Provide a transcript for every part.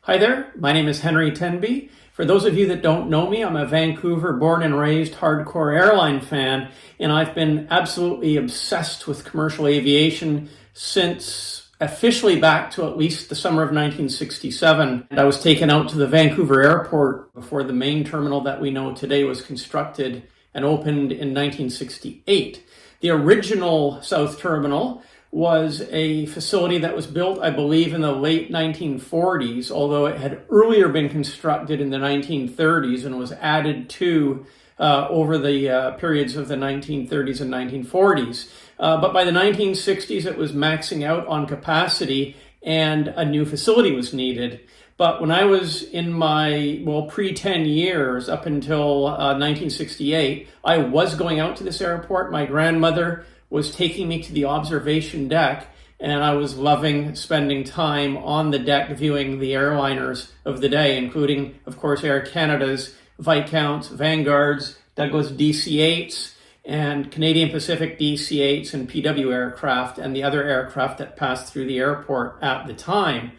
Hi there, my name is Henry Tenby. For those of you that don't know me, I'm a Vancouver born and raised hardcore airline fan, and I've been absolutely obsessed with commercial aviation since officially back to at least the summer of 1967. And I was taken out to the Vancouver airport before the main terminal that we know today was constructed and opened in 1968. The original South Terminal was a facility that was built, I believe, in the late 1940s, although it had earlier been constructed in the 1930s and was added to over the periods of the 1930s and 1940s. But by the 1960s, it was maxing out on capacity and a new facility was needed. But when I was in my, pre-10 years, up until 1968, I was going out to this airport. My grandmother was taking me to the observation deck, and I was loving spending time on the deck viewing the airliners of the day, including, of course, Air Canada's Viscounts, Vanguards, Douglas DC-8s, and Canadian Pacific DC-8s and PW aircraft, and the other aircraft that passed through the airport at the time.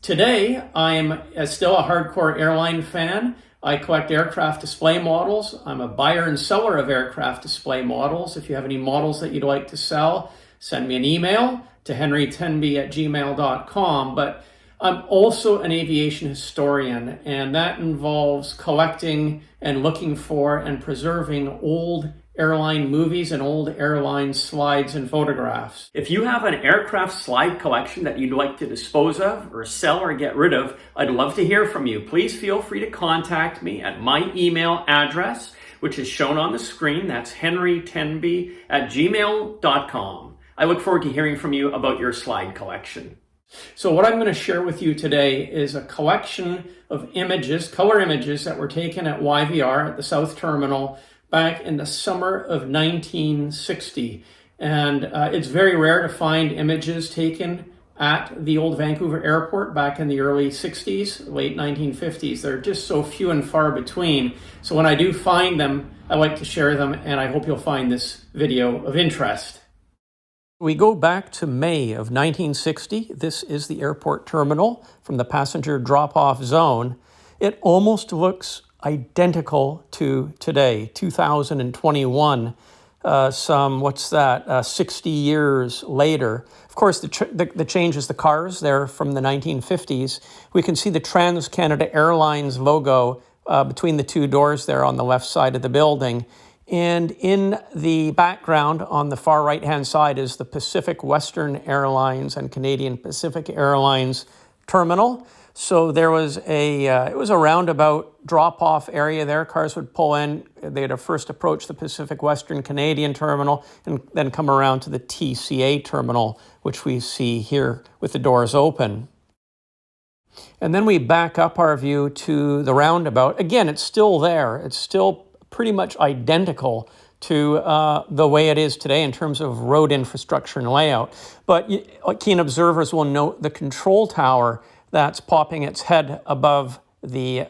Today, I'm still a hardcore airline fan. I collect aircraft display models. I'm a buyer and seller of aircraft display models. If you have any models that you'd like to sell, send me an email to henrytenby@gmail.com. But I'm also an aviation historian, and that involves collecting and looking for and preserving old airline movies and old airline slides and photographs. If you have an aircraft slide collection that you'd like to dispose of or sell or get rid of, I'd love to hear from you. Please feel free to contact me at my email address, which is shown on the screen. That's henrytenby@gmail.com. I look forward to hearing from you about your slide collection. So what I'm going to share with you today is a collection of images, color images that were taken at YVR at the South Terminal back in the summer of 1960. And it's very rare to find images taken at the old Vancouver airport back in the early 60s, late 1950s. They're just so few and far between. So when I do find them, I like to share them, and I hope you'll find this video of interest. We go back to May of 1960. This is the airport terminal from the passenger drop-off zone. It almost looks identical to today, 2021, 60 years later. Of course, the change is the cars there from the 1950s. We can see the Trans-Canada Airlines logo between the two doors there on the left side of the building. And in the background on the far right-hand side is the Pacific Western Airlines and Canadian Pacific Airlines terminal. So there was it was a roundabout drop-off area there. Cars would pull in. They'd first approach the Pacific Western Canadian terminal and then come around to the TCA terminal, which we see here with the doors open. And then we back up our view to the roundabout. Again, it's still there. It's still pretty much identical to the way it is today in terms of road infrastructure and layout. But keen observers will note the control tower that's popping its head above the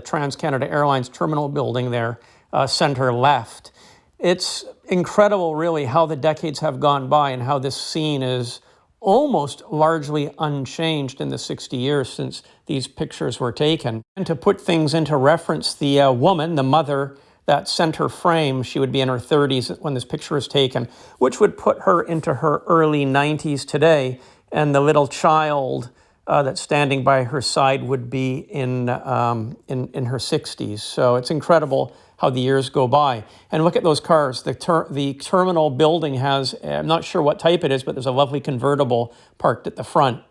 Trans-Canada Airlines terminal building there, center left. It's incredible, really, how the decades have gone by and how this scene is almost largely unchanged in the 60 years since these pictures were taken. And to put things into reference, the woman, the mother, that center frame, she would be in her 30s when this picture is taken, which would put her into her early 90s today, and the little child that's standing by her side would be in her 60s. So it's incredible how the years go by. And look at those cars. The terminal building has, I'm not sure what type it is, but there's a lovely convertible parked at the front.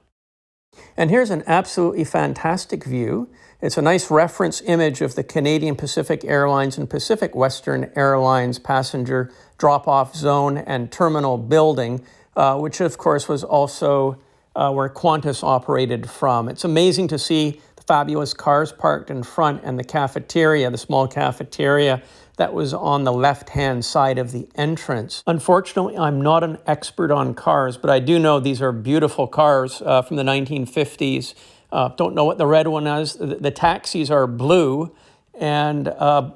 And here's an absolutely fantastic view. It's a nice reference image of the Canadian Pacific Airlines and Pacific Western Airlines passenger drop-off zone and terminal building, which of course was also where Qantas operated from. It's amazing to see the fabulous cars parked in front and the cafeteria, the small cafeteria that was on the left-hand side of the entrance. Unfortunately, I'm not an expert on cars, but I do know these are beautiful cars from the 1950s. Don't know what the red one is. The taxis are blue, and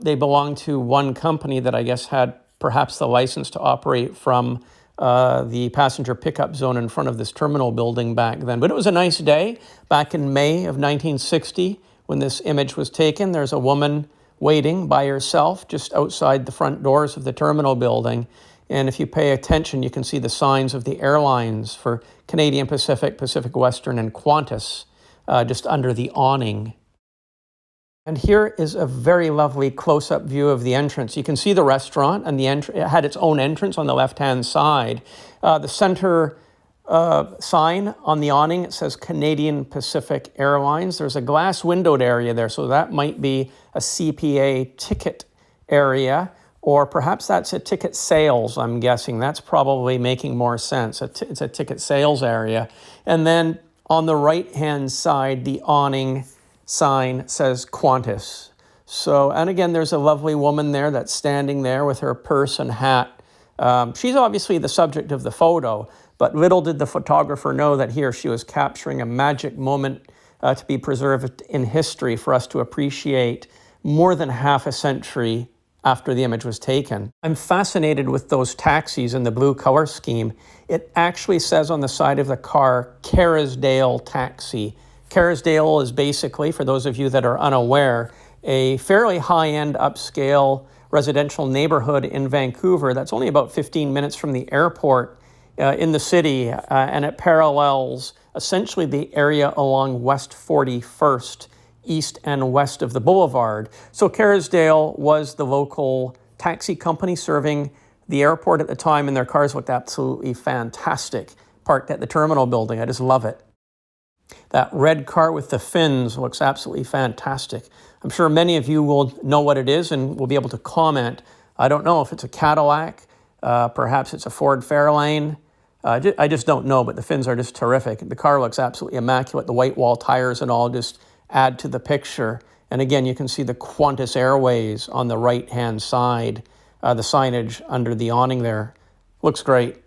they belong to one company that I guess had perhaps the license to operate from the passenger pickup zone in front of this terminal building back then. But it was a nice day back in May of 1960 when this image was taken. There's a woman waiting by herself just outside the front doors of the terminal building. And if you pay attention, you can see the signs of the airlines for Canadian Pacific, Pacific Western, and Qantas just under the awning. And here is a very lovely close-up view of the entrance. You can see the restaurant, and it had its own entrance on the left-hand side. The center sign on the awning, it says Canadian Pacific Airlines. There's a glass windowed area there, so that might be a CPA ticket area, or perhaps that's a ticket sales, I'm guessing. That's probably making more sense. It's a ticket sales area. And then on the right-hand side, the awning sign says Qantas. So, and again, there's a lovely woman there that's standing there with her purse and hat. She's obviously the subject of the photo, but little did the photographer know that here she was capturing a magic moment to be preserved in history for us to appreciate more than half a century after the image was taken. I'm fascinated with those taxis in the blue color scheme. It actually says on the side of the car, Kerrisdale Taxi. Kerrisdale is basically, for those of you that are unaware, a fairly high-end upscale residential neighborhood in Vancouver that's only about 15 minutes from the airport in the city, and it parallels essentially the area along West 41st, east and west of the boulevard. So Kerrisdale was the local taxi company serving the airport at the time, and their cars looked absolutely fantastic, parked at the terminal building. I just love it. That red car with the fins looks absolutely fantastic. I'm sure many of you will know what it is and will be able to comment. I don't know if it's a Cadillac, perhaps it's a Ford Fairlane. I just don't know, but the fins are just terrific. The car looks absolutely immaculate. The white wall tires and all just add to the picture. And again, you can see the Qantas Airways on the right-hand side, the signage under the awning there. Looks great.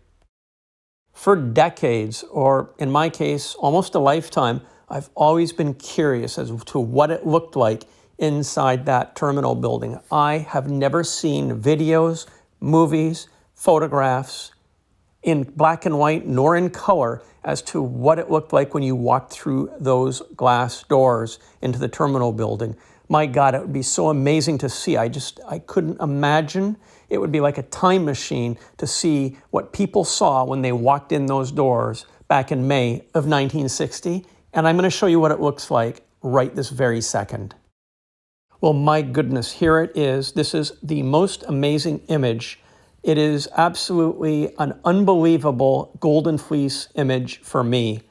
For decades, or in my case, almost a lifetime, I've always been curious as to what it looked like inside that terminal building. I have never seen videos, movies, photographs in black and white nor in color as to what it looked like when you walked through those glass doors into the terminal building. My God, it would be so amazing to see. I couldn't imagine. It would be like a time machine to see what people saw when they walked in those doors back in May of 1960. And I'm going to show you what it looks like right this very second. Well, my goodness, here it is. This is the most amazing image. It is absolutely an unbelievable golden fleece image for me.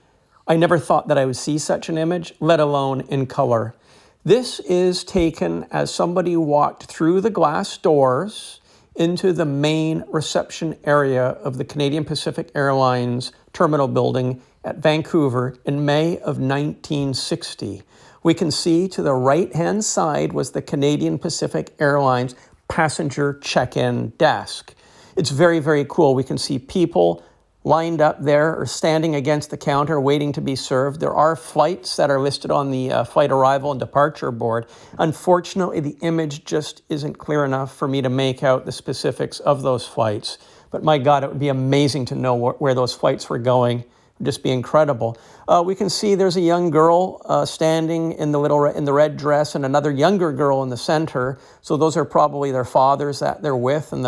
I never thought that I would see such an image, let alone in color. This is taken as somebody walked through the glass doors into the main reception area of the Canadian Pacific Airlines terminal building at Vancouver in May of 1960. We can see to the right-hand side was the Canadian Pacific Airlines passenger check-in desk. It's very, very cool. We can see people lined up there or standing against the counter waiting to be served. There are flights that are listed on the flight arrival and departure board. Unfortunately, the image just isn't clear enough for me to make out the specifics of those flights. But my God, it would be amazing to know where those flights were going. It would just be incredible. We can see there's a young girl standing in the red dress and another younger girl in the center. So those are probably their fathers that they're with, and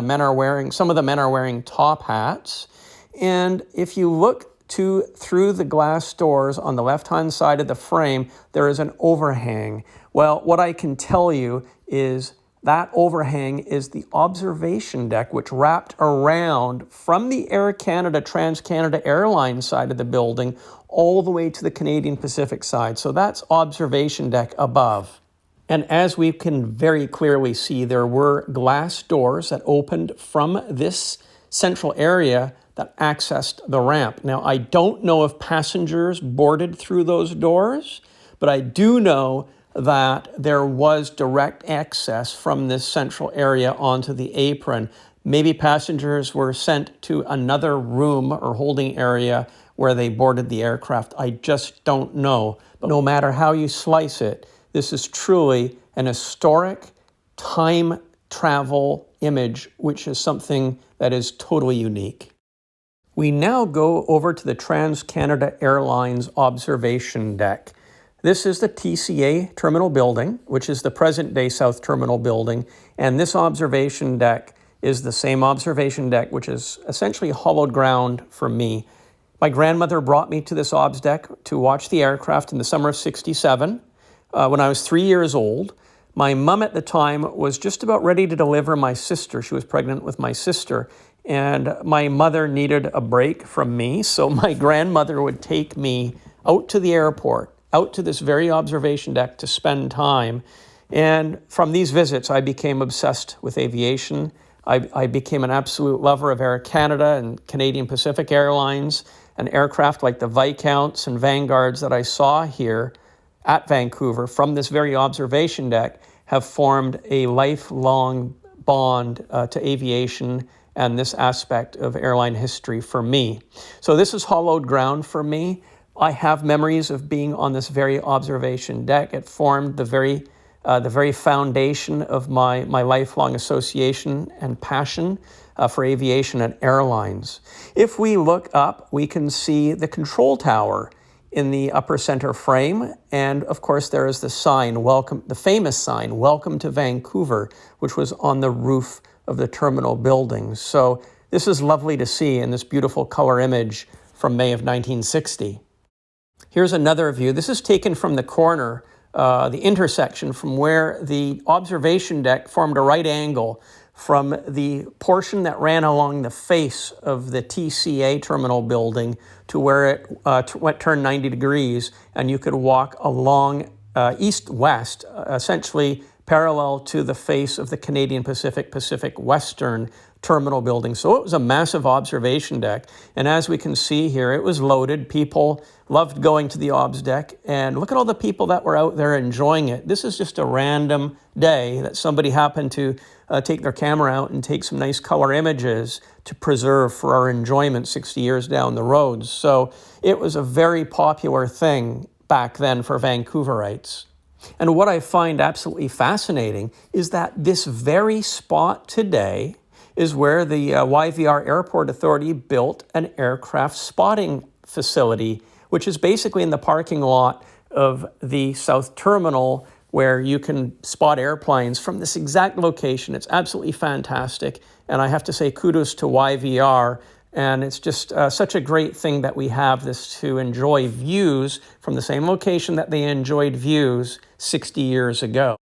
some of the men are wearing top hats. And if you look through the glass doors on the left-hand side of the frame, there is an overhang. Well, what I can tell you is that overhang is the observation deck, which wrapped around from the Air Canada, Trans-Canada Airlines side of the building all the way to the Canadian Pacific side. So that's observation deck above. And as we can very clearly see, there were glass doors that opened from this central area that accessed the ramp. Now, I don't know if passengers boarded through those doors, but I do know that there was direct access from this central area onto the apron. Maybe passengers were sent to another room or holding area where they boarded the aircraft. I just don't know. But no matter how you slice it, this is truly an historic time travel image, which is something that is totally unique. We now go over to the Trans-Canada Airlines observation deck. This is the TCA terminal building, which is the present-day South Terminal building, and this observation deck is the same observation deck, which is essentially hollowed ground for me. My grandmother brought me to this obs deck to watch the aircraft in the summer of '67 when I was 3 years old. My mom at the time was just about ready to deliver my sister. She was pregnant with my sister, and my mother needed a break from me, so my grandmother would take me out to the airport, out to this very observation deck to spend time. And from these visits, I became obsessed with aviation. I became an absolute lover of Air Canada and Canadian Pacific Airlines, and aircraft like the Viscounts and Vanguards that I saw here at Vancouver from this very observation deck have formed a lifelong bond to aviation and this aspect of airline history for me. So this is hollowed ground for me. I have memories of being on this very observation deck. It formed the very foundation of my lifelong association and passion for aviation and airlines. If we look up, we can see the control tower in the upper center frame, and of course there is the sign, welcome, the famous sign, "Welcome to Vancouver," which was on the roof of the terminal building. So this is lovely to see in this beautiful color image from May of 1960. Here's another view. This is taken from the corner, the intersection from where the observation deck formed a right angle from the portion that ran along the face of the TCA terminal building to where it turned 90 degrees, and you could walk along east-west, essentially parallel to the face of the Canadian Pacific Western terminal building. So it was a massive observation deck, and as we can see here, it was loaded. People loved going to the obs deck, and look at all the people that were out there enjoying it. This is just a random day that somebody happened to take their camera out and take some nice color images to preserve for our enjoyment 60 years down the road. So it was a very popular thing back then for Vancouverites. And what I find absolutely fascinating is that this very spot today is where the YVR Airport Authority built an aircraft spotting facility, which is basically in the parking lot of the South Terminal, where you can spot airplanes from this exact location. It's absolutely fantastic, and I have to say kudos to YVR, and it's just such a great thing that we have this to enjoy views from the same location that they enjoyed views 60 years ago.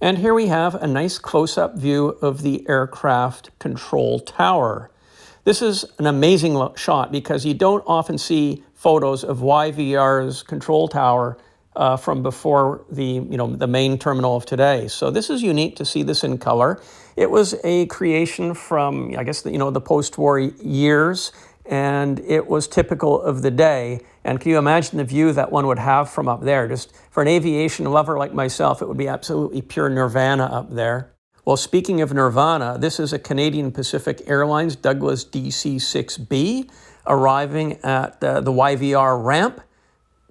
And here we have a nice close-up view of the aircraft control tower. This is an amazing shot because you don't often see photos of YVR's control tower from before the main terminal of today. So this is unique to see this in color. It was a creation from, I guess, the post-war years, and it was typical of the day. And can you imagine the view that one would have from up there? Just for an aviation lover like myself, it would be absolutely pure nirvana up there. Well, speaking of nirvana, this is a Canadian Pacific Airlines Douglas DC-6B arriving at the YVR ramp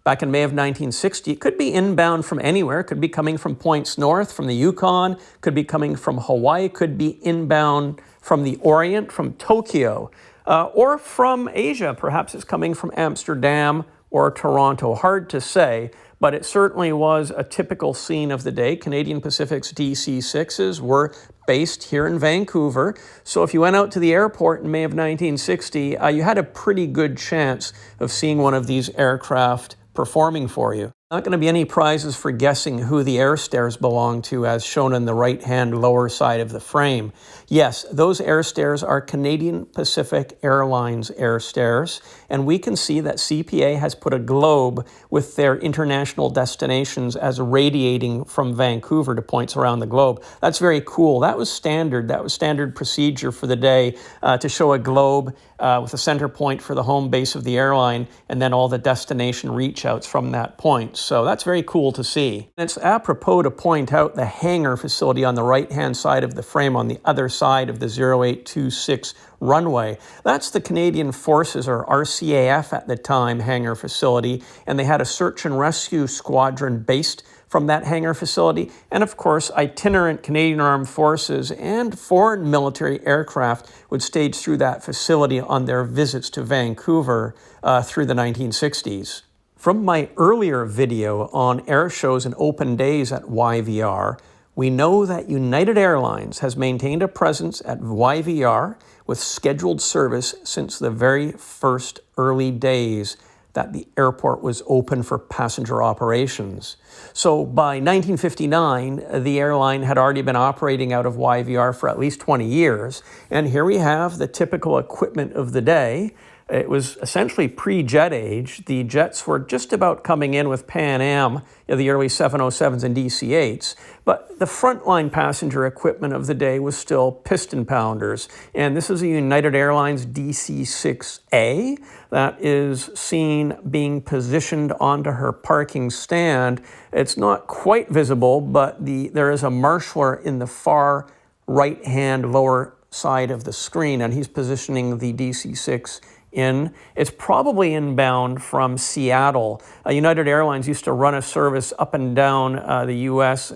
back in May of 1960. It could be inbound from anywhere. It could be coming from points north, from the Yukon, could be coming from Hawaii, could be inbound from the Orient, from Tokyo, or from Asia. Perhaps it's coming from Amsterdam or Toronto. Hard to say, but it certainly was a typical scene of the day. Canadian Pacific's DC-6s were based here in Vancouver. So if you went out to the airport in May of 1960, you had a pretty good chance of seeing one of these aircraft performing for you. Not going to be any prizes for guessing who the air stairs belong to, as shown on the right-hand lower side of the frame. Yes, those air stairs are Canadian Pacific Airlines air stairs, and we can see that CPA has put a globe with their international destinations as radiating from Vancouver to points around the globe. That's very cool. That was standard. That was standard procedure for the day, to show a globe with a center point for the home base of the airline, and then all the destination reach outs from that point. So that's very cool to see. And it's apropos to point out the hangar facility on the right-hand side of the frame on the other side of the 0826 runway. That's the Canadian Forces, or RCAF at the time, hangar facility, and they had a search and rescue squadron based from that hangar facility, and of course itinerant Canadian Armed Forces and foreign military aircraft would stage through that facility on their visits to Vancouver through the 1960s. From my earlier video on air shows and open days at YVR, we know that United Airlines has maintained a presence at YVR with scheduled service since the very first early days that the airport was open for passenger operations. So by 1959, the airline had already been operating out of YVR for at least 20 years. And here we have the typical equipment of the day. It was essentially pre-jet age. The jets were just about coming in with Pan Am, the early 707s and DC-8s, but the frontline passenger equipment of the day was still piston pounders. And this is a United Airlines DC-6A that is seen being positioned onto her parking stand. It's not quite visible, but there is a marshaller in the far right-hand lower side of the screen, and he's positioning the DC-6 in. It's probably inbound from Seattle. United Airlines used to run a service up and down the U.S.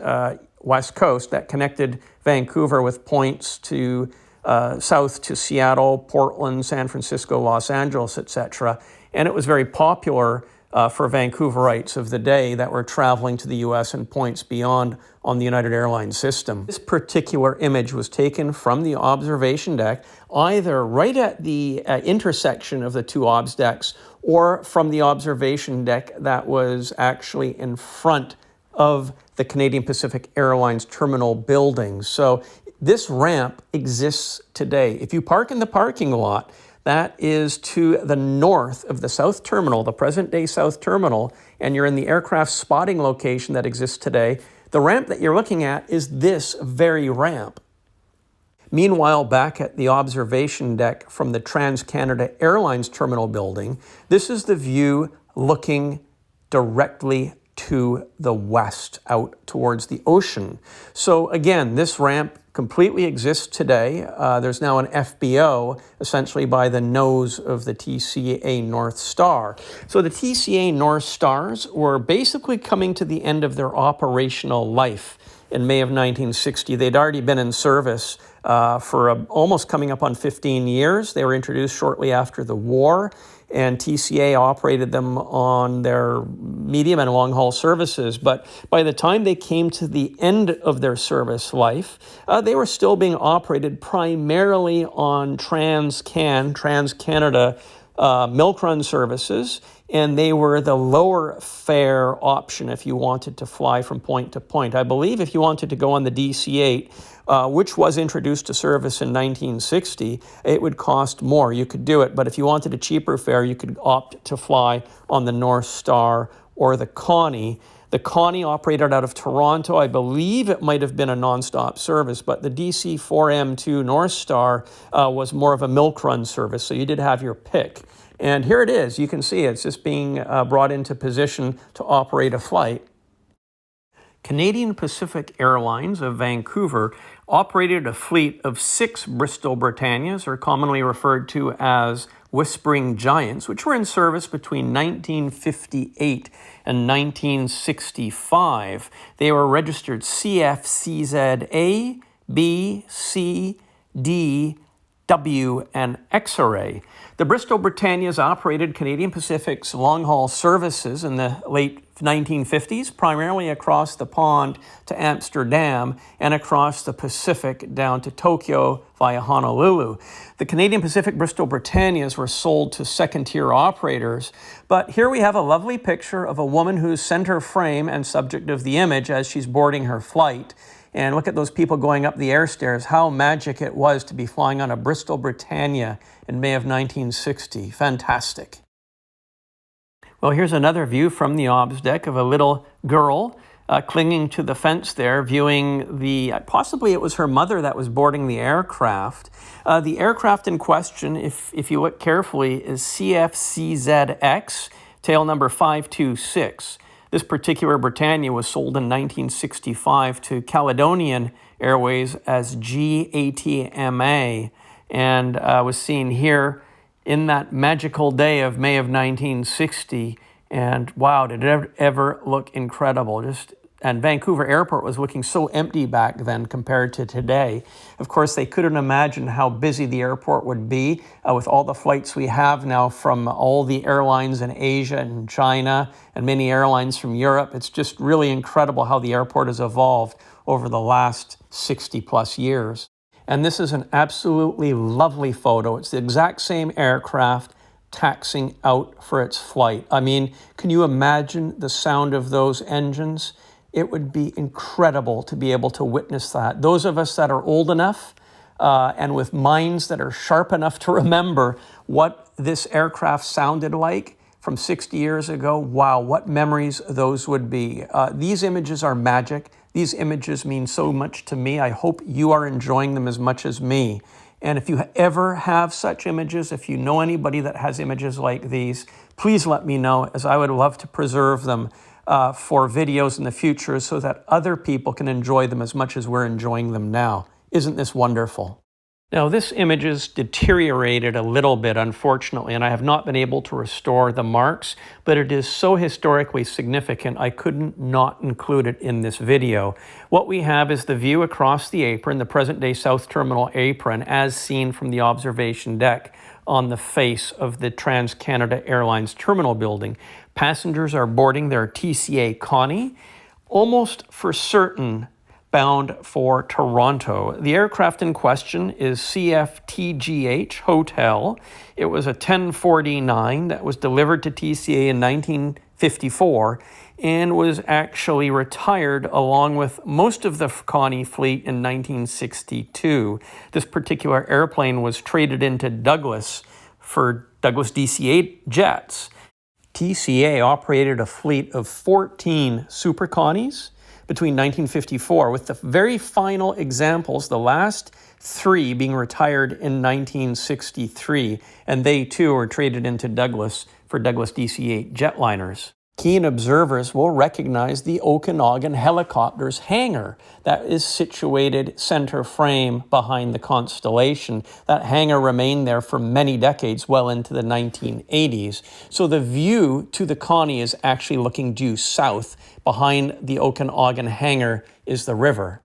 West Coast that connected Vancouver with points to south to Seattle, Portland, San Francisco, Los Angeles, etc. And it was very popular for Vancouverites of the day that were traveling to the U.S. and points beyond on the United Airlines system. This particular image was taken from the observation deck, either right at the intersection of the two obs decks or from the observation deck that was actually in front of the Canadian Pacific Airlines terminal building. So this ramp exists today. If you park in the parking lot, that is to the north of the South Terminal, the present-day South Terminal, and you're in the aircraft spotting location that exists today. The ramp that you're looking at is this very ramp. Meanwhile, back at the observation deck from the Trans-Canada Airlines terminal building, this is the view looking directly to the west, out towards the ocean. So again, this ramp completely exists today. There's now an FBO essentially by the nose of the TCA North Star. So the TCA North Stars were basically coming to the end of their operational life in May of 1960. They'd already been in service for almost coming up on 15 years. They were introduced shortly after the war, and TCA operated them on their medium and long-haul services. But by the time they came to the end of their service life, they were still being operated primarily on Trans-Canada milk run services, and they were the lower fare option if you wanted to fly from point to point. I believe if you wanted to go on the DC-8, which was introduced to service in 1960, it would cost more. You could do it, but if you wanted a cheaper fare, you could opt to fly on the North Star or the Connie. The Connie operated out of Toronto. I believe it might have been a nonstop service, but the DC-4M2 North Star was more of a milk run service, so you did have your pick. And here it is. You can see it's just being brought into position to operate a flight. Canadian Pacific Airlines of Vancouver operated a fleet of 6 Bristol Britannias, or commonly referred to as Whispering Giants, which were in service between 1958 and 1965. They were registered CFCZA, B, C, D, W, and X-ray. The Bristol Britannias operated Canadian Pacific's long-haul services in the late 1950s, primarily across the pond to Amsterdam and across the Pacific down to Tokyo via Honolulu. The Canadian Pacific Bristol Britannias were sold to second-tier operators, but here we have a lovely picture of a woman who's center frame and subject of the image as she's boarding her flight. And look at those people going up the air stairs. How magic it was to be flying on a Bristol Britannia in May of 1960. Fantastic. Well, here's another view from the obs deck of a little girl clinging to the fence there, viewing possibly it was her mother that was boarding the aircraft. The aircraft in question, if you look carefully, is CFCZX, tail number 526. This particular Britannia was sold in 1965 to Caledonian Airways as GATMA, and was seen here in that magical day of May of 1960. And wow, did it ever look incredible. And Vancouver Airport was looking so empty back then compared to today. Of course, they couldn't imagine how busy the airport would be with all the flights we have now from all the airlines in Asia and China and many airlines from Europe. It's just really incredible how the airport has evolved over the last 60 plus years. And this is an absolutely lovely photo. It's the exact same aircraft taxiing out for its flight. I mean, can you imagine the sound of those engines? It would be incredible to be able to witness that. Those of us that are old enough and with minds that are sharp enough to remember what this aircraft sounded like from 60 years ago, wow, what memories those would be. These images are magic. These images mean so much to me. I hope you are enjoying them as much as me. And if you ever have such images, if you know anybody that has images like these, please let me know, as I would love to preserve them for videos in the future so that other people can enjoy them as much as we're enjoying them now. Isn't this wonderful? Now, this image is deteriorated a little bit, unfortunately, and I have not been able to restore the marks, but it is so historically significant, I couldn't not include it in this video. What we have is the view across the apron, the present-day South Terminal apron, as seen from the observation deck on the face of the Trans-Canada Airlines terminal building. Passengers are boarding their TCA Connie, almost for certain bound for Toronto. The aircraft in question is CFTGH Hotel. It was a 1049 that was delivered to TCA in 1954 and was actually retired along with most of the Connie fleet in 1962. This particular airplane was traded into Douglas for Douglas DC-8 jets. TCA operated a fleet of 14 Super Connies between 1954, with the very final examples, the last 3 being retired in 1963, and they too were traded into Douglas for Douglas DC-8 jetliners. Keen observers will recognize the Okanagan helicopter's hangar that is situated center frame behind the Constellation. That hangar remained there for many decades, well into the 1980s. So the view to the Connie is actually looking due south. Behind the Okanagan hangar is the river.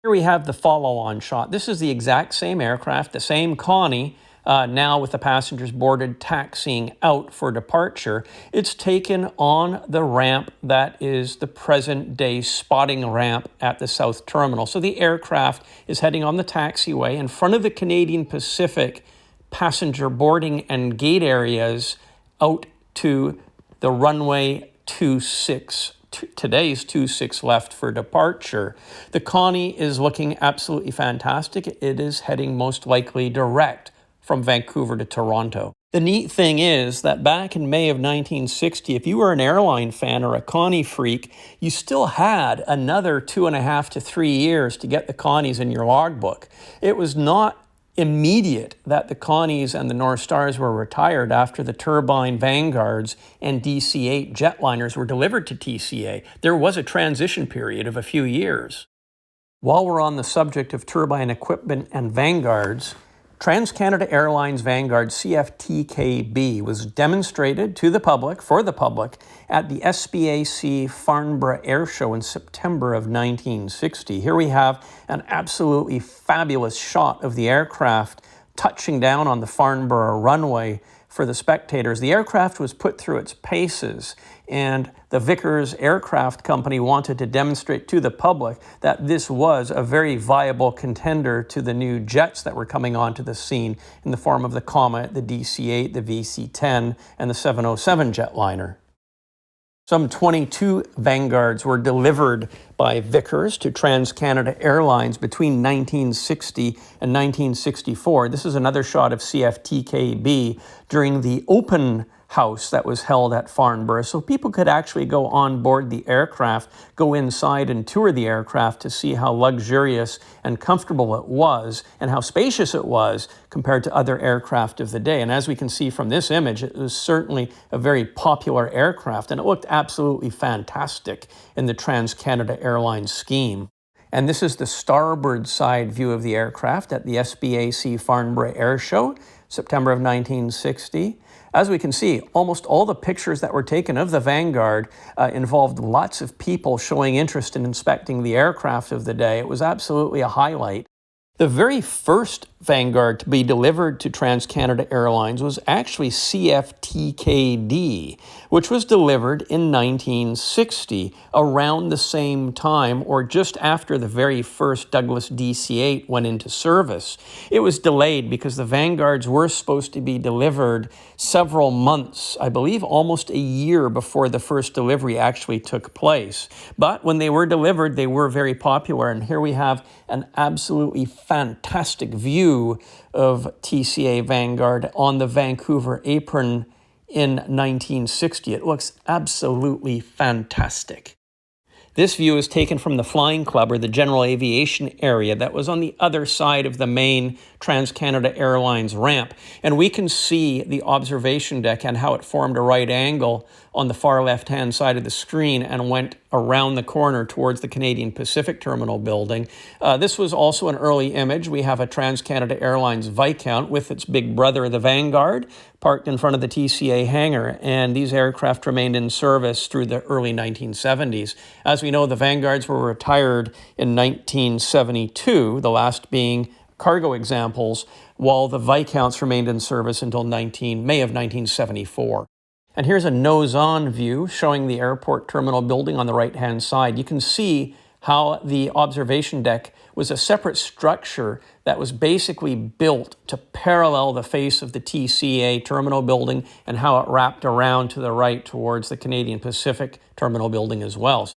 Here we have the follow-on shot. This is the exact same aircraft, the same Connie, now with the passengers boarded, taxiing out for departure. It's taken on the ramp that is the present-day spotting ramp at the South Terminal. So the aircraft is heading on the taxiway in front of the Canadian Pacific passenger boarding and gate areas out to the runway 26. Today's 26 left for departure. The Connie is looking absolutely fantastic. It is heading most likely direct from Vancouver to Toronto. The neat thing is that back in May of 1960, if you were an airline fan or a Connie freak, you still had another 2.5 to 3 years to get the Connies in your logbook. It was not immediate that the Connies and the North Stars were retired after the Turbine Vanguards and DC-8 jetliners were delivered to TCA. There was a transition period of a few years. While we're on the subject of turbine equipment and Vanguards, Trans-Canada Airlines Vanguard CFTKB was demonstrated to the public, for the public, at the SBAC Farnborough Air Show in September of 1960. Here we have an absolutely fabulous shot of the aircraft touching down on the Farnborough runway for the spectators. The aircraft was put through its paces, and the Vickers Aircraft Company wanted to demonstrate to the public that this was a very viable contender to the new jets that were coming onto the scene in the form of the Comet, the DC-8, the VC-10, and the 707 jetliner. Some 22 Vanguards were delivered by Vickers to Trans-Canada Airlines between 1960 and 1964. This is another shot of CFTKB during the open house that was held at Farnborough. So people could actually go on board the aircraft, go inside and tour the aircraft to see how luxurious and comfortable it was and how spacious it was compared to other aircraft of the day. And as we can see from this image, it was certainly a very popular aircraft, and it looked absolutely fantastic in the Trans-Canada Airlines scheme. And this is the starboard side view of the aircraft at the SBAC Farnborough Air Show, September of 1960. As we can see, almost all the pictures that were taken of the Vanguard involved lots of people showing interest in inspecting the aircraft of the day. It was absolutely a highlight. The very first Vanguard to be delivered to Trans-Canada Airlines was actually CFTKD, which was delivered in 1960, around the same time or just after the very first Douglas DC-8 went into service. It was delayed because the Vanguards were supposed to be delivered several months, I believe almost a year before the first delivery actually took place. But when they were delivered, they were very popular, and here we have an absolutely fantastic view of TCA Vanguard on the Vancouver apron in 1960. It looks absolutely fantastic. This view is taken from the Flying Club, or the general aviation area, that was on the other side of the main Trans-Canada Airlines ramp. And we can see the observation deck and how it formed a right angle on the far left-hand side of the screen and went around the corner towards the Canadian Pacific Terminal building. This was also an early image. We have a Trans-Canada Airlines Viscount with its big brother, the Vanguard, parked in front of the TCA hangar, and these aircraft remained in service through the early 1970s. As we know, the Vanguards were retired in 1972, the last being cargo examples, while the Viscounts remained in service until May of 1974. And here's a nose-on view showing the airport terminal building on the right-hand side. You can see how the observation deck was a separate structure that was basically built to parallel the face of the TCA terminal building, and how it wrapped around to the right towards the Canadian Pacific terminal building as well.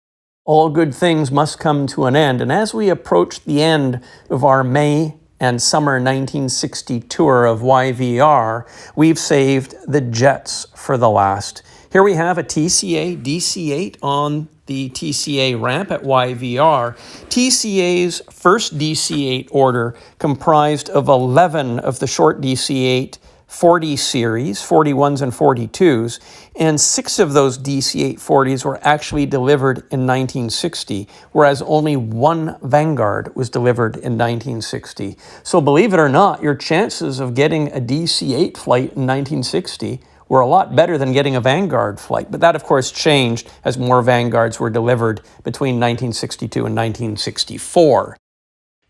All good things must come to an end, and as we approach the end of our May and summer 1960 tour of YVR, we've saved the jets for the last. Here we have a TCA DC-8 on the TCA ramp at YVR. TCA's first DC-8 order comprised of 11 of the short DC-8 40 series, 41s and 42s, and 6 of those DC-8 40s were actually delivered in 1960, whereas only 1 Vanguard was delivered in 1960. So believe it or not, your chances of getting a DC-8 flight in 1960 were a lot better than getting a Vanguard flight. But that, of course, changed as more Vanguards were delivered between 1962 and 1964.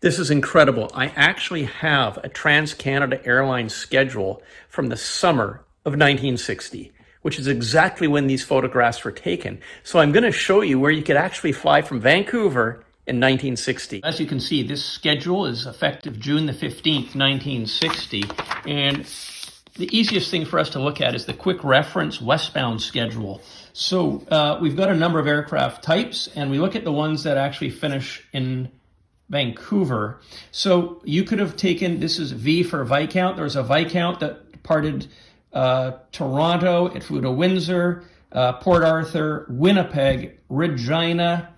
This is incredible. I actually have a Trans-Canada Airlines schedule from the summer of 1960, which is exactly when these photographs were taken. So I'm going to show you where you could actually fly from Vancouver in 1960. As you can see, this schedule is effective June the 15th, 1960. And the easiest thing for us to look at is the quick reference westbound schedule. So we've got a number of aircraft types, and we look at the ones that actually finish in Vancouver. So you could have taken, this is V for Viscount. There was a Viscount that departed Toronto. It flew to Windsor, Port Arthur, Winnipeg, Regina,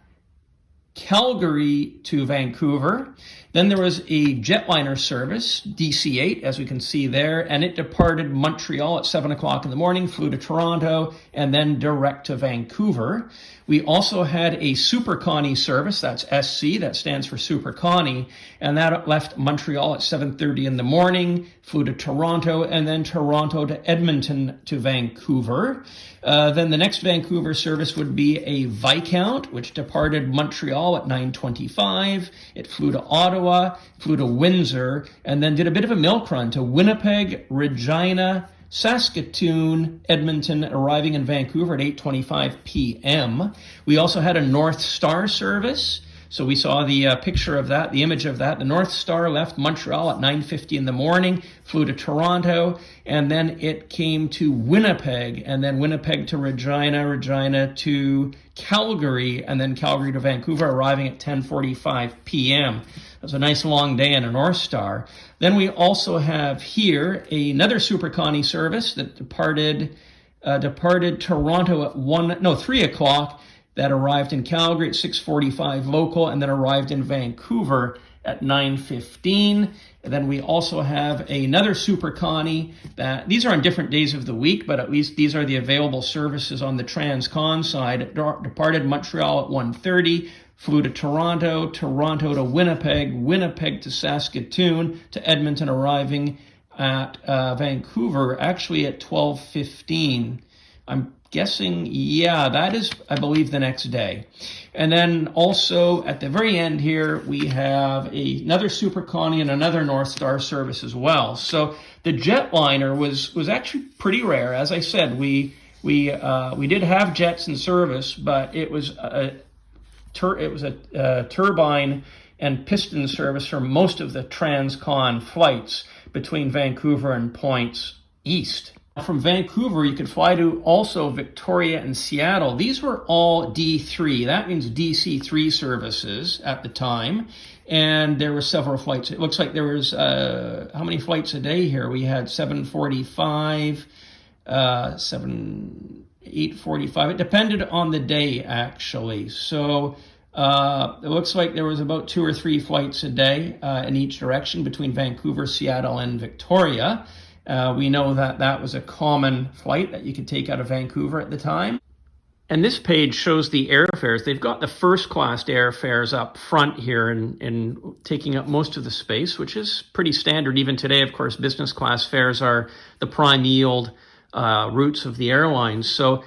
Calgary to Vancouver. Then there was a jetliner service, DC-8, as we can see there, and it departed Montreal at 7 o'clock in the morning, flew to Toronto, and then direct to Vancouver. We also had a Super Connie service, that's SC, that stands for Super Connie, and that left Montreal at 7:30 in the morning, flew to Toronto, and then Toronto to Edmonton to Vancouver. Then the next Vancouver service would be a Viscount, which departed Montreal at 9:25. It flew to Ottawa, flew to Windsor, and then did a bit of a milk run to Winnipeg, Regina, Saskatoon, Edmonton, arriving in Vancouver at 8:25 p.m. We also had a North Star service. So we saw the picture of that, the image of that. The North Star left Montreal at 9:50 in the morning, flew to Toronto, and then it came to Winnipeg, and then Winnipeg to Regina, Regina to Calgary, and then Calgary to Vancouver, arriving at 10:45 p.m. It was a nice long day in a North Star. Then we also have here another Super Connie service that departed departed Toronto at 3 o'clock. That arrived in Calgary at 6:45 local, and then arrived in Vancouver at 9:15. And then we also have another Super Connie that these are on different days of the week, but at least these are the available services on the Transcon side. It departed Montreal at 1:30, flew to Toronto, Toronto to Winnipeg, Winnipeg to Saskatoon, to Edmonton, arriving at Vancouver actually at 12:15. I'm guessing, yeah, that is, I believe, the next day. And then also at the very end here, we have another Super Connie and another North Star service as well. So the jetliner was actually pretty rare. As I said, we did have jets in service, but it was a turbine and piston service for most of the Transcon flights between Vancouver and points east. From Vancouver, you could fly to also Victoria and Seattle. These were all D3. That means DC3 services at the time. And there were several flights. It looks like there was, how many flights a day here? We had 745, 845. It depended on the day, actually. So it looks like there was about 2 or 3 flights a day in each direction between Vancouver, Seattle, and Victoria. We know that that was a common flight that you could take out of Vancouver at the time. And this page shows the airfares. They've got the first class airfares up front here and taking up most of the space, which is pretty standard. Even today, of course, business class fares are the prime yield routes of the airlines. So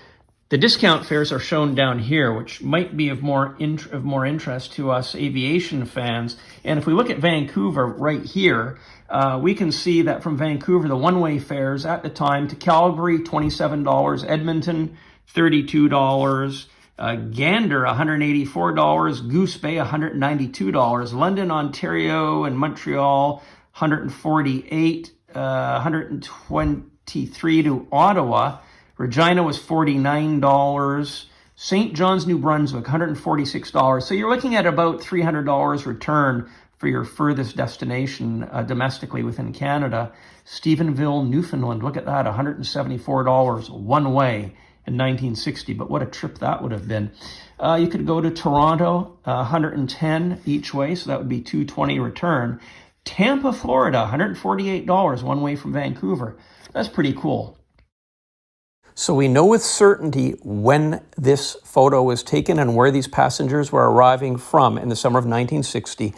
the discount fares are shown down here, which might be of more interest to us aviation fans. And if we look at Vancouver right here, we can see that from Vancouver, the one-way fares at the time to Calgary, $27, Edmonton, $32, Gander, $184, Goose Bay, $192, London, Ontario, and Montreal, $148, $123 to Ottawa. Regina was $49. St. John's, New Brunswick, $146. So you're looking at about $300 return for your furthest destination domestically within Canada. Stephenville, Newfoundland, look at that, $174 one way in 1960. But what a trip that would have been. You could go to Toronto, $110 each way, so that would be $220 return. Tampa, Florida, $148 one way from Vancouver. That's pretty cool. So we know with certainty when this photo was taken and where these passengers were arriving from in the summer of 1960.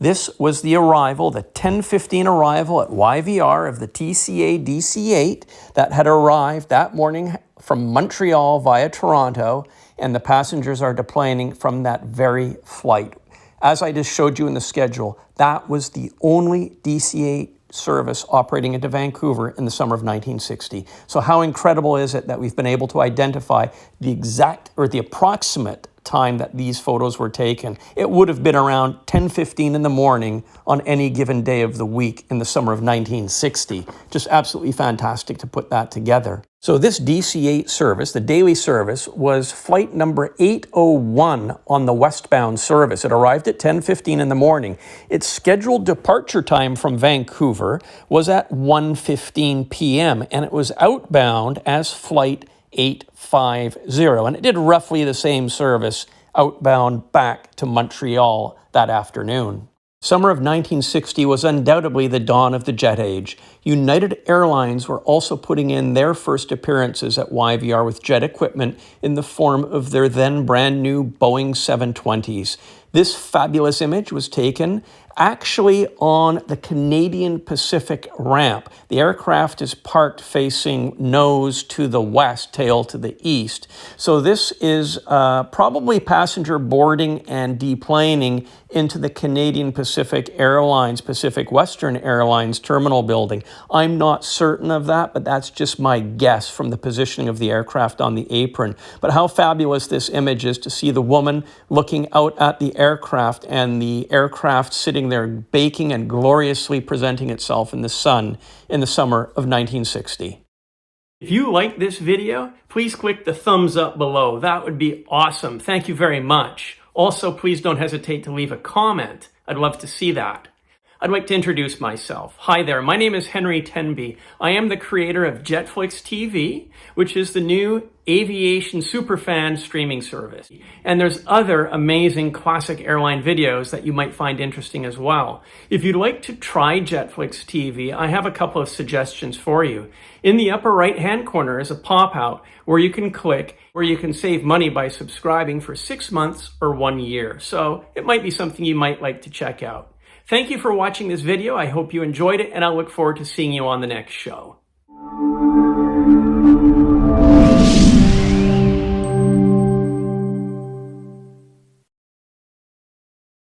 This was the arrival, the 10:15 arrival at YVR of the TCA DC-8 that had arrived that morning from Montreal via Toronto, and the passengers are deplaning from that very flight. As I just showed you in the schedule, that was the only DC-8 service operating into Vancouver in the summer of 1960. So how incredible is it that we've been able to identify the exact or the approximate time that these photos were taken? It would have been around 10:15 in the morning on any given day of the week in the summer of 1960. Just absolutely fantastic to put that together. So this DC-8 service, the daily service, was flight number 801 on the westbound service. It arrived at 10:15 in the morning. Its scheduled departure time from Vancouver was at 1:15 p.m. and it was outbound as flight 850, and it did roughly the same service outbound back to Montreal that afternoon. Summer of 1960 was undoubtedly the dawn of the jet age. United Airlines were also putting in their first appearances at YVR with jet equipment in the form of their then brand new Boeing 720s. This fabulous image was taken actually on the Canadian Pacific ramp. The aircraft is parked facing nose to the west, tail to the east. So this is probably passenger boarding and deplaning into the Canadian Pacific Airlines, Pacific Western Airlines terminal building. I'm not certain of that, but that's just my guess from the positioning of the aircraft on the apron. But how fabulous this image is to see the woman looking out at the aircraft and the aircraft sitting there baking and gloriously presenting itself in the sun in the summer of 1960. If you like this video, please click the thumbs up below. That would be awesome. Thank you very much. Also, please don't hesitate to leave a comment. I'd love to see that. I'd like to introduce myself. Hi there, my name is Henry Tenby. I am the creator of JetFlix TV, which is the new aviation superfan streaming service. And there's other amazing classic airline videos that you might find interesting as well. If you'd like to try JetFlix TV, I have a couple of suggestions for you. In the upper right-hand corner is a pop-out where you can click, where you can save money by subscribing for 6 months or 1 year. So it might be something you might like to check out. Thank you for watching this video. I hope you enjoyed it, and I look forward to seeing you on the next show.